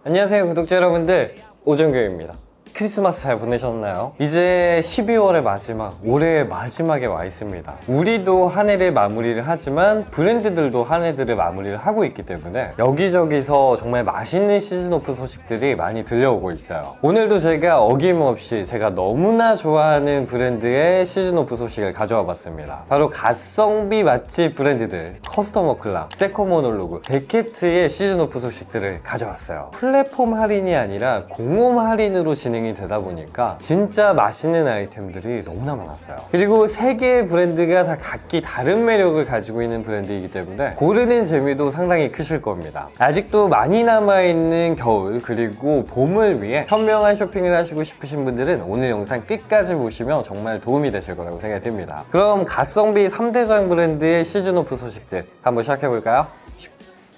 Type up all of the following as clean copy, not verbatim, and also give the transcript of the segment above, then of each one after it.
안녕하세요 구독자 여러분들, 오정교입니다. 크리스마스 잘 보내셨나요? 이제 12월의 마지막, 올해의 마지막에 와 있습니다. 우리도 한 해를 마무리를 하지만 브랜드들도 한 해들을 마무리를 하고 있기 때문에 여기저기서 정말 맛있는 시즌오프 소식들이 많이 들려오고 있어요. 오늘도 제가 어김없이 제가 너무나 좋아하는 브랜드의 시즌오프 소식을 가져와 봤습니다. 바로 가성비 맛집 브랜드들 커스터머 클럽, 세코모놀로그, 벨케트의 시즌오프 소식들을 가져왔어요. 플랫폼 할인이 아니라 공홈 할인으로 진행이 되다 보니까 진짜 맛있는 아이템들이 너무나 많았어요. 그리고 세 개의 브랜드가 다 각기 다른 매력을 가지고 있는 브랜드이기 때문에 고르는 재미도 상당히 크실 겁니다. 아직도 많이 남아있는 겨울 그리고 봄을 위해 현명한 쇼핑을 하시고 싶으신 분들은 오늘 영상 끝까지 보시면 정말 도움이 되실 거라고 생각이 듭니다. 그럼 가성비 3대장 브랜드의 시즌오프 소식들 한번 시작해볼까요?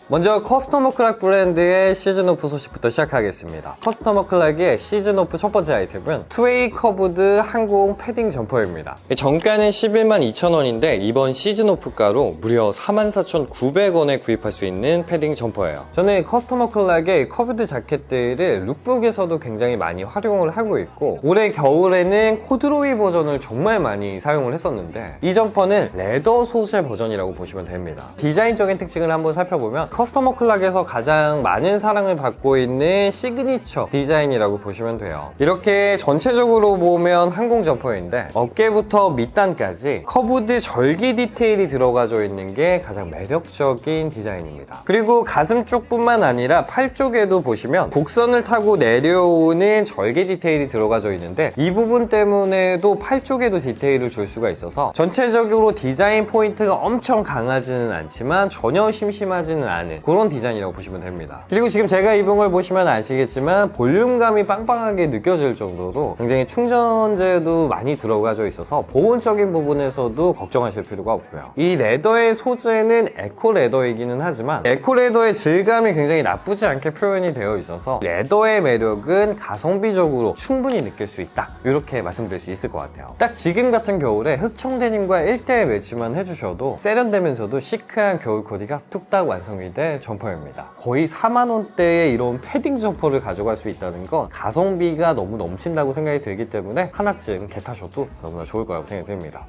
먼저 커스터머 클락 브랜드의 시즌오프 소식부터 시작하겠습니다. 커스터머 클락의 시즌오프 첫 번째 아이템은 투웨이 커브드 항공 패딩 점퍼입니다. 정가는 112,200원인데 이번 시즌오프가로 무려 44,900원에 구입할 수 있는 패딩 점퍼예요. 저는 커스터머 클락의 커브드 자켓들을 룩북에서도 굉장히 많이 활용을 하고 있고 올해 겨울에는 코드로이 버전을 정말 많이 사용을 했었는데 이 점퍼는 레더 소재 버전이라고 보시면 됩니다. 디자인적인 특징을 한번 살펴보면 커스터머 클락에서 가장 많은 사랑을 받고 있는 시그니처 디자인이라고 보시면 돼요. 이렇게 전체적으로 보면 항공 점퍼인데 어깨부터 밑단까지 커브드 절기 디테일이 들어가져 있는 게 가장 매력적인 디자인입니다. 그리고 가슴 쪽뿐만 아니라 팔 쪽에도 보시면 곡선을 타고 내려오는 절개 디테일이 들어가져 있는데 이 부분 때문에도 팔 쪽에도 디테일을 줄 수가 있어서 전체적으로 디자인 포인트가 엄청 강하지는 않지만 전혀 심심하지는 않은 그런 디자인이라고 보시면 됩니다. 그리고 지금 제가 입은 걸 보시면 아시겠지만 볼륨감이 빵빵하게 느껴질 정도로 굉장히 충전재도 많이 들어가져 있어서 보온적인 부분에서도 걱정하실 필요가 없고요. 이 레더의 소재는 에코 레더이기는 하지만 에코 레더의 질감이 굉장히 나쁘지 않게 표현이 되어 있어서 레더의 매력은 가성비적으로 충분히 느낄 수 있다, 이렇게 말씀드릴 수 있을 것 같아요. 딱 지금 같은 겨울에 흑청 데님과 1대1 매치만 해주셔도 세련되면서도 시크한 겨울 코디가 뚝딱 완성이 된 점퍼입니다. 거의 4만원대의 이런 패딩 점퍼를 가져갈 수 있다는 건 가성비가 너무 넘친다고 생각이 들기 때문에 하나쯤 겟하셔도 너무나 좋을 거라고 생각이 듭니다.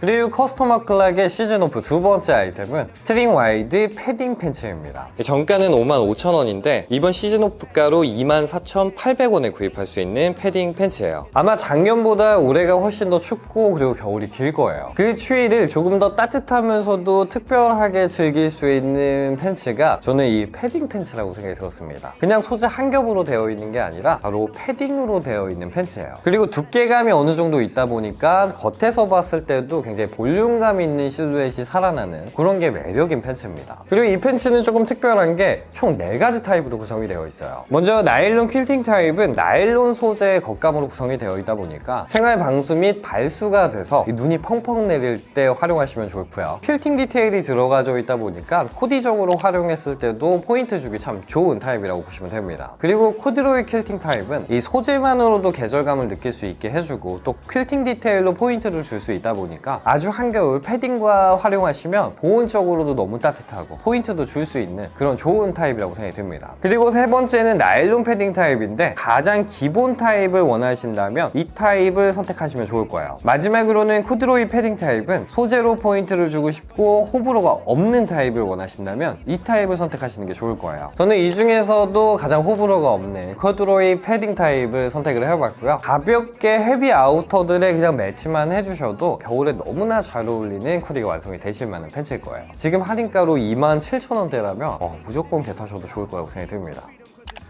그리고 커스터머 클락의 시즌오프 두 번째 아이템은 스트링 와이드 패딩 팬츠입니다. 정가는 55,000원인데 이번 시즌오프가로 24,800원에 구입할 수 있는 패딩 팬츠예요. 아마 작년보다 올해가 훨씬 더 춥고 그리고 겨울이 길 거예요. 그 추위를 조금 더 따뜻하면서도 특별하게 즐길 수 있는 팬츠가 저는 이 패딩 팬츠라고 생각이 들었습니다. 그냥 소재 한 겹으로 되어 있는 게 아니라 바로 패딩으로 되어 있는 팬츠예요. 그리고 두께감이 어느 정도 있다 보니까 겉에서 봤을 때도 굉장히 볼륨감 있는 실루엣이 살아나는 그런 게 매력인 팬츠입니다. 그리고 이 팬츠는 조금 특별한 게 총 4가지 타입으로 구성이 되어 있어요. 먼저 나일론 퀼팅 타입은 나일론 소재의 겉감으로 구성이 되어 있다 보니까 생활 방수 및 발수가 돼서 눈이 펑펑 내릴 때 활용하시면 좋고요. 퀼팅 디테일이 들어가져 있다 보니까 코디적으로 활용했을 때도 포인트 주기 참 좋은 타입이라고 보시면 됩니다. 그리고 코드로이 퀼팅 타입은 이 소재만으로도 계절감을 느낄 수 있게 해주고 또 퀼팅 디테일로 포인트를 줄 수 있다 보니까 아주 한겨울 패딩과 활용하시면 보온적으로도 너무 따뜻하고 포인트도 줄 수 있는 그런 좋은 타입이라고 생각이 듭니다. 그리고 세 번째는 나일론 패딩 타입인데 가장 기본 타입을 원하신다면 이 타입을 선택하시면 좋을 거예요. 마지막으로는 코드로이 패딩 타입은 소재로 포인트를 주고 싶고 호불호가 없는 타입을 원하신다면 이 타입을 선택하시는 게 좋을 거예요. 저는 이 중에서도 가장 호불호가 없는 코드로이 패딩 타입을 선택을 해봤고요. 가볍게 헤비 아우터들에 그냥 매치만 해주셔도 겨울에 너무나 잘 어울리는 코디가 완성이 되실 만한 팬츠일 거예요. 지금 할인가로 27,000원대라면 무조건 겟하셔도 좋을 거라고 생각이 듭니다.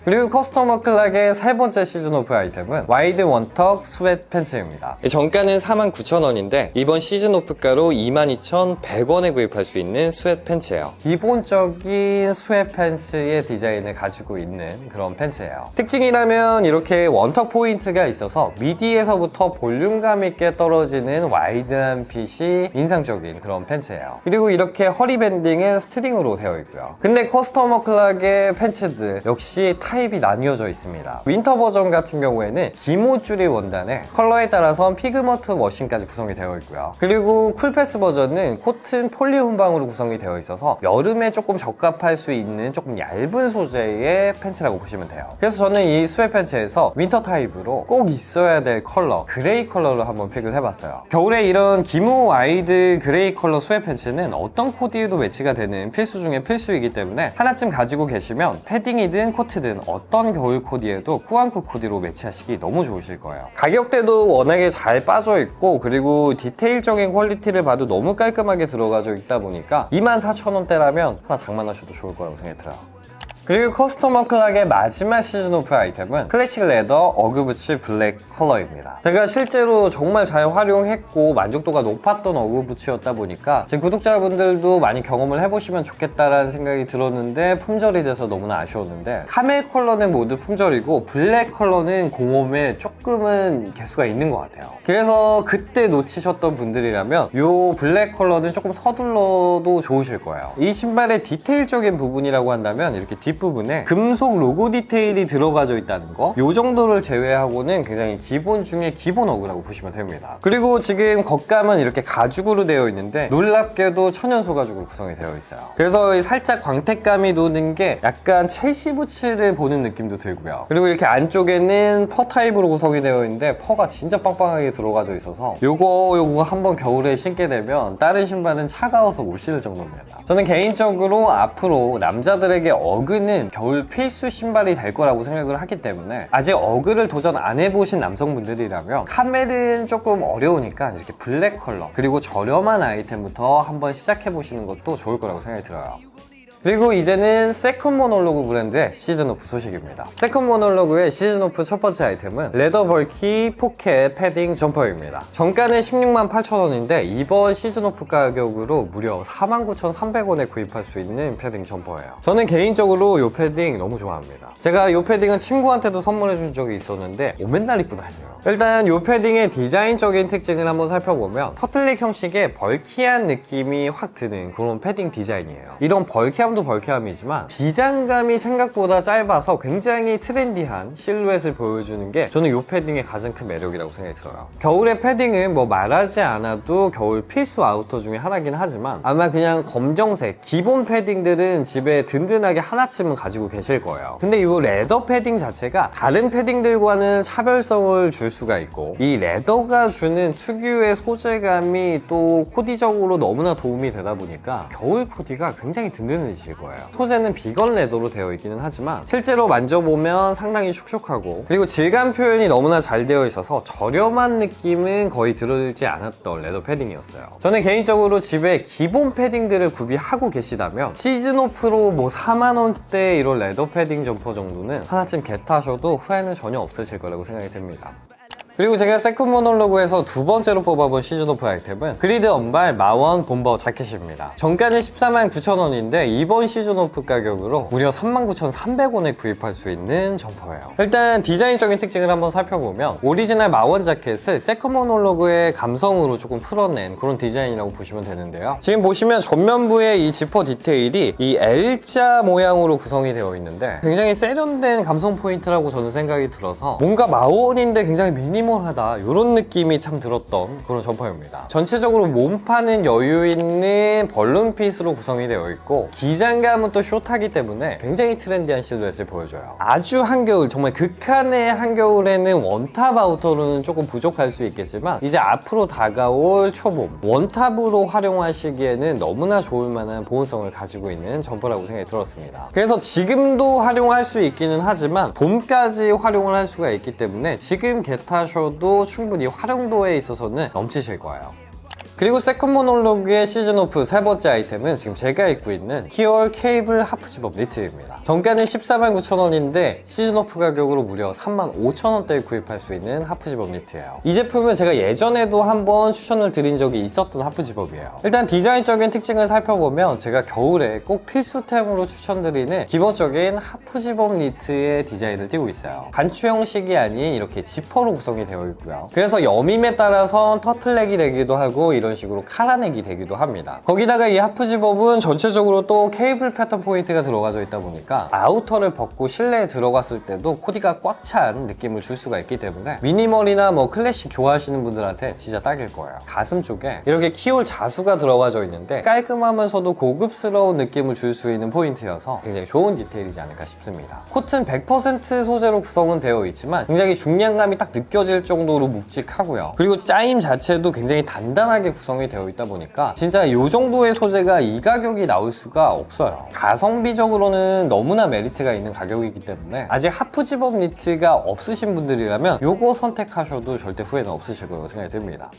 그리고 커스터머 클락의 세 번째 시즌오프 아이템은 와이드 원턱 스웨트 팬츠입니다. 정가는 49,000원인데 이번 시즌오프가로 22,100원에 구입할 수 있는 스웨트 팬츠예요. 기본적인 스웨트 팬츠의 디자인을 가지고 있는 그런 팬츠예요. 특징이라면 이렇게 원턱 포인트가 있어서 미디에서부터 볼륨감 있게 떨어지는 와이드한 핏이 인상적인 그런 팬츠예요. 그리고 이렇게 허리 밴딩은 스트링으로 되어 있고요. 근데 커스터머 클락의 팬츠들 역시 타입이 나뉘어져 있습니다. 윈터 버전 같은 경우에는 기모줄이 원단에 컬러에 따라서 피그먼트 워싱까지 구성이 되어 있고요. 그리고 쿨패스 버전은 코튼 폴리 혼방으로 구성이 되어 있어서 여름에 조금 적합할 수 있는 조금 얇은 소재의 팬츠라고 보시면 돼요. 그래서 저는 이 스웨 팬츠에서 윈터 타입으로 꼭 있어야 될 컬러 그레이 컬러로 한번 픽을 해봤어요. 겨울에 이런 기모 와이드 그레이 컬러 스웨 팬츠는 어떤 코디에도 매치가 되는 필수 중에 필수이기 때문에 하나쯤 가지고 계시면 패딩이든 코트든 어떤 겨울 코디에도 꾸안꾸 코디로 매치하시기 너무 좋으실 거예요. 가격대도 워낙에 잘 빠져 있고 그리고 디테일적인 퀄리티를 봐도 너무 깔끔하게 들어가져 있다 보니까 24,000원대라면 하나 장만하셔도 좋을 거라고 생각이 들어요. 그리고 커스텀 클락의 마지막 시즌 오프 아이템은 클래식 레더 어그부츠 블랙 컬러입니다. 제가 실제로 정말 잘 활용했고 만족도가 높았던 어그부츠였다 보니까 제 구독자분들도 많이 경험을 해보시면 좋겠다라는 생각이 들었는데 품절이 돼서 너무나 아쉬웠는데 카멜 컬러는 모두 품절이고 블랙 컬러는 공홈에 조금은 개수가 있는 것 같아요. 그래서 그때 놓치셨던 분들이라면 이 블랙 컬러는 조금 서둘러도 좋으실 거예요. 이 신발의 디테일적인 부분이라고 한다면 이렇게 뒷부분에 금속 로고 디테일이 들어가져 있다는 거, 이 정도를 제외하고는 굉장히 기본 중에 기본 어그라고 보시면 됩니다. 그리고 지금 겉감은 이렇게 가죽으로 되어 있는데 놀랍게도 천연소 가죽으로 구성이 되어 있어요. 그래서 살짝 광택감이 도는 게 약간 첼시 부츠를 보는 느낌도 들고요. 그리고 이렇게 안쪽에는 퍼 타입으로 구성이 되어 있는데 퍼가 진짜 빵빵하게 들어가져 있어서 요거 한번 겨울에 신게 되면 다른 신발은 차가워서 못 신을 정도입니다. 저는 개인적으로 앞으로 남자들에게 어그는 겨울 필수 신발이 될 거라고 생각을 하기 때문에 아직 어그를 도전 안 해보신 남성분들이라면 카멜은 조금 어려우니까 이렇게 블랙 컬러 그리고 저렴한 아이템부터 한번 시작해보시는 것도 좋을 거라고 생각이 들어요. 그리고 이제는 세컨 모놀로그 브랜드의 시즌 오프 소식입니다. 세컨 모놀로그의 시즌 오프 첫 번째 아이템은 레더 벌키 포켓 패딩 점퍼입니다. 정가는 168,000원인데 이번 시즌 오프 가격으로 무려 49,300원에 구입할 수 있는 패딩 점퍼예요. 저는 개인적으로 이 패딩 너무 좋아합니다. 제가 이 패딩은 친구한테도 선물해 준 적이 있었는데 맨날 입고 다녀요. 일단 이 패딩의 디자인적인 특징을 한번 살펴보면 터틀넥 형식의 벌키한 느낌이 확 드는 그런 패딩 디자인이에요. 이런 벌키함도 벌키함이지만 기장감이 생각보다 짧아서 굉장히 트렌디한 실루엣을 보여주는 게 저는 이 패딩의 가장 큰 매력이라고 생각이 들어요. 겨울의 패딩은 뭐 말하지 않아도 겨울 필수 아우터 중에 하나긴 하지만 아마 그냥 검정색 기본 패딩들은 집에 든든하게 하나쯤은 가지고 계실 거예요. 근데 이 레더 패딩 자체가 다른 패딩들과는 차별성을 줄 수가 있고 이 레더가 주는 특유의 소재감이 또 코디적으로 너무나 도움이 되다 보니까 겨울 코디가 굉장히 든든해질 거예요. 소재는 비건 레더로 되어 있기는 하지만 실제로 만져보면 상당히 촉촉하고 그리고 질감 표현이 너무나 잘 되어 있어서 저렴한 느낌은 거의 들어지 않았던 레더 패딩이었어요. 저는 개인적으로 집에 기본 패딩들을 구비하고 계시다면 시즌 오프로 뭐 4만원대 이런 레더 패딩 점퍼 정도는 하나쯤 겟하셔도 후회는 전혀 없으실 거라고 생각이 듭니다. 그리고 제가 세컨 모놀로그에서 두 번째로 뽑아본 시즌 오프 아이템은 그리드 언발 마원 bomber 자켓입니다. 정가는 149,000원인데 이번 시즌 오프 가격으로 무려 39,300원에 구입할 수 있는 점퍼예요. 일단 디자인적인 특징을 한번 살펴보면 오리지널 마원 자켓을 세컨 모놀로그의 감성으로 조금 풀어낸 그런 디자인이라고 보시면 되는데요. 지금 보시면 전면부의 이 지퍼 디테일이 이 L자 모양으로 구성이 되어 있는데 굉장히 세련된 감성 포인트라고 저는 생각이 들어서 뭔가 마원인데 굉장히 미니멀하다 이런 느낌이 참 들었던 그런 점퍼입니다. 전체적으로 몸판은 여유 있는 벌룬핏으로 구성이 되어 있고 기장감은 또 숏하기 때문에 굉장히 트렌디한 실루엣을 보여줘요. 아주 한겨울 정말 극한의 한겨울에는 원탑 아우터로는 조금 부족할 수 있겠지만 이제 앞으로 다가올 초봄 원탑으로 활용하시기에는 너무나 좋을 만한 보온성을 가지고 있는 점퍼라고 생각이 들었습니다. 그래서 지금도 활용할 수 있기는 하지만 봄까지 활용을 할 수가 있기 때문에 지금 겟하셔도 충분히 활용도에 있어서는 넘치실 거예요. 그리고 세컨 모놀로그의 시즌 오프 세 번째 아이템은 지금 제가 입고 있는 키얼 케이블 하프 집업 니트입니다. 정가는 149,000원인데 시즌 오프 가격으로 무려 35,000원대에 구입할 수 있는 하프 집업 니트예요. 이 제품은 제가 예전에도 한번 추천을 드린 적이 있었던 하프 집업이에요. 일단 디자인적인 특징을 살펴보면 제가 겨울에 꼭 필수템으로 추천드리는 기본적인 하프 집업 니트의 디자인을 띄고 있어요. 단추 형식이 아닌 이렇게 지퍼로 구성이 되어 있고요. 그래서 여밈에 따라서 터틀넥이 되기도 하고 이런 이런 식으로 카라넥이 되기도 합니다. 거기다가 이 하프 집업은 전체적으로 또 케이블 패턴 포인트가 들어가져 있다 보니까 아우터를 벗고 실내에 들어갔을 때도 코디가 꽉 찬 느낌을 줄 수가 있기 때문에 미니멀이나 뭐 클래식 좋아하시는 분들한테 진짜 딱일 거예요. 가슴 쪽에 이렇게 키홀 자수가 들어가져 있는데 깔끔하면서도 고급스러운 느낌을 줄 수 있는 포인트여서 굉장히 좋은 디테일이지 않을까 싶습니다. 코튼 100% 소재로 구성은 되어 있지만 굉장히 중량감이 딱 느껴질 정도로 묵직하고요. 그리고 짜임 자체도 굉장히 단단하게 구성이 되어 있다 보니까 진짜 이 정도의 소재가 이 가격이 나올 수가 없어요. 가성비적으로는 너무나 메리트가 있는 가격이기 때문에 아직 하프 집업 니트가 없으신 분들이라면 이거 선택하셔도 절대 후회는 없으실 거라고 생각이 듭니다.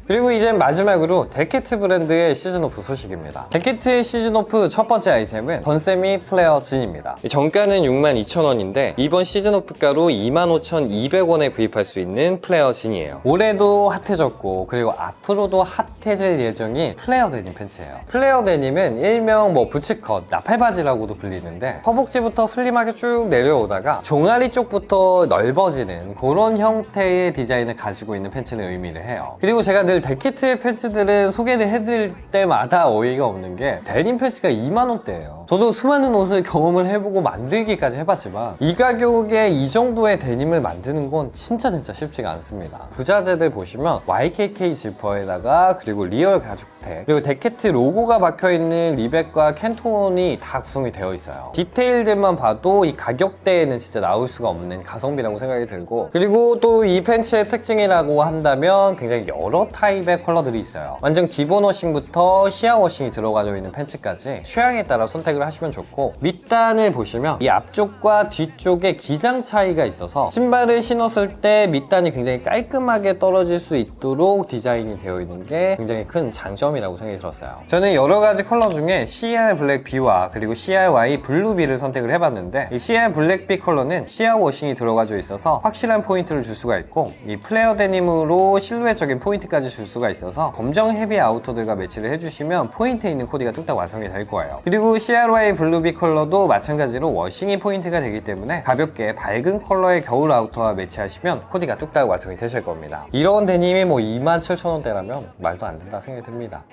그리고 이제 마지막으로 데케트 브랜드의 시즌오프 소식입니다. 데케트의 시즌오프 첫 번째 아이템은 번세미 플레어 진입니다. 정가는 62,000원인데 이번 시즌오프가로 25,200원에 구입할 수 있는 플레어 진이에요. 올해도 핫해졌고 그리고 앞으로도 핫해질 예정인 플레어 데님 팬츠예요. 플레어 데님은 일명 뭐 부츠컷, 나팔바지라고도 불리는데 허벅지부터 슬림하게 쭉 내려오다가 종아리 쪽부터 넓어지는 그런 형태의 디자인을 가지고 있는 팬츠는 의미를 해요. 그리고 제가 늘 데케트의 팬츠들은 소개를 해드릴 때마다 어이가 없는 게 데님 팬츠가 2만원대예요. 저도 수많은 옷을 경험을 해보고 만들기까지 해봤지만 이 가격에 이 정도의 데님을 만드는 건 진짜 쉽지가 않습니다. 부자재들 보시면 YKK 지퍼에다가 그리고 리얼 가죽택 그리고 데케트 로고가 박혀있는 리백과 캔톤이 다 구성이 되어 있어요. 디테일들만 봐도 이 가격대에는 진짜 나올 수가 없는 가성비라고 생각이 들고 그리고 또 이 팬츠의 특징이라고 한다면 굉장히 여러 타입의 컬러들이 있어요. 완전 기본 워싱부터 시아 워싱이 들어가져 있는 팬츠까지 취향에 따라 선택을 하시면 좋고 밑단을 보시면 이 앞쪽과 뒤쪽에 기장 차이가 있어서 신발을 신었을 때 밑단이 굉장히 깔끔하게 떨어질 수 있도록 디자인이 되어 있는 게 굉장히 큰 장점이라고 생각이 들었어요. 저는 여러 가지 컬러 중에 CR 블랙 B와 그리고 CRY 블루 B를 선택을 해봤는데 이 CR 블랙 B 컬러는 시아 워싱이 들어가져 있어서 확실한 포인트를 줄 수가 있고 이 플레어 데님으로 실루엣적인 포인트까지 줄 수가 있어서 검정 헤비 아우터들과 매치를 해주시면 포인트 있는 코디가 뚝딱 완성이 될 거예요. 그리고 CRY 블루비 컬러도 마찬가지로 워싱이 포인트가 되기 때문에 가볍게 밝은 컬러의 겨울 아우터와 매치하시면 코디가 뚝딱 완성이 되실 겁니다. 이런 데님이 뭐 27,000원대라면 말도 안 된다 생각이 듭니다.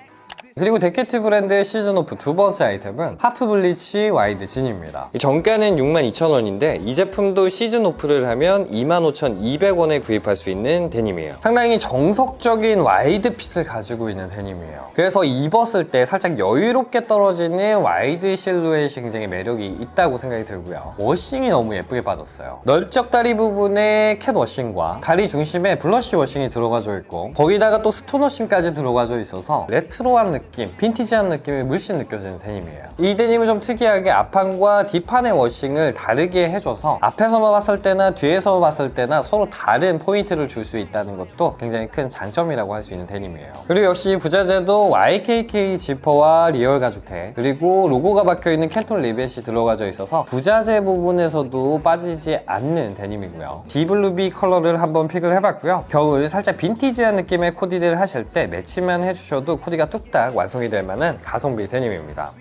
그리고 데케트 브랜드의 시즌오프 두 번째 아이템은 하프 블리치 와이드 진입니다. 정가는 62,000원인데 이 제품도 시즌오프를 하면 25,200원에 구입할 수 있는 데님이에요. 상당히 정석적인 와이드 핏을 가지고 있는 데님이에요. 그래서 입었을 때 살짝 여유롭게 떨어지는 와이드 실루엣이 굉장히 매력이 있다고 생각이 들고요. 워싱이 너무 예쁘게 빠졌어요. 넓적 다리 부분에 캣 워싱과 다리 중심에 블러쉬 워싱이 들어가져 있고 거기다가 또 스톤 워싱까지 들어가져 있어서 레트로한 느낌, 빈티지한 느낌이 물씬 느껴지는 데님이에요. 이 데님은 좀 특이하게 앞판과 뒷판의 워싱을 다르게 해줘서 앞에서만 봤을 때나 뒤에서 봤을 때나 서로 다른 포인트를 줄 수 있다는 것도 굉장히 큰 장점이라고 할 수 있는 데님이에요. 그리고 역시 부자재도 YKK 지퍼와 리얼 가죽택 그리고 로고가 박혀있는 캔톤 리벳이 들어가져 있어서 부자재 부분에서도 빠지지 않는 데님이고요. 디블루비 컬러를 한번 픽을 해봤고요. 겨울 살짝 빈티지한 느낌의 코디를 하실 때 매치만 해주셔도 코디가 뚝딱 완성이 될 만한 가성비 데님입니다.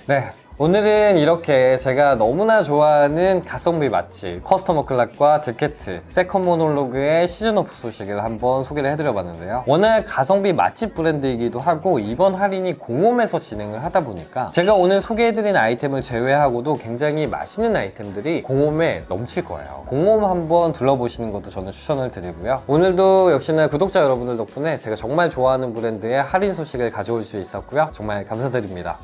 네, 오늘은 이렇게 제가 너무나 좋아하는 가성비 맛집 커스터머 클락과 데케트 세컨 모놀로그의 시즌오프 소식을 한번 소개를 해드려봤는데요. 워낙 가성비 맛집 브랜드이기도 하고 이번 할인이 공홈에서 진행을 하다 보니까 제가 오늘 소개해드린 아이템을 제외하고도 굉장히 맛있는 아이템들이 공홈에 넘칠 거예요. 공홈 한번 둘러보시는 것도 저는 추천을 드리고요. 오늘도 역시나 구독자 여러분들 덕분에 제가 정말 좋아하는 브랜드의 할인 소식을 가져올 수 있었고요. 정말 감사드립니다.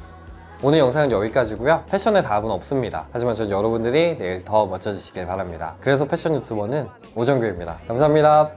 오늘 영상은 여기까지고요. 패션에 답은 없습니다. 하지만 전 여러분들이 내일 더 멋져지시길 바랍니다. 그래서 패션 유튜버는 오정규입니다. 감사합니다.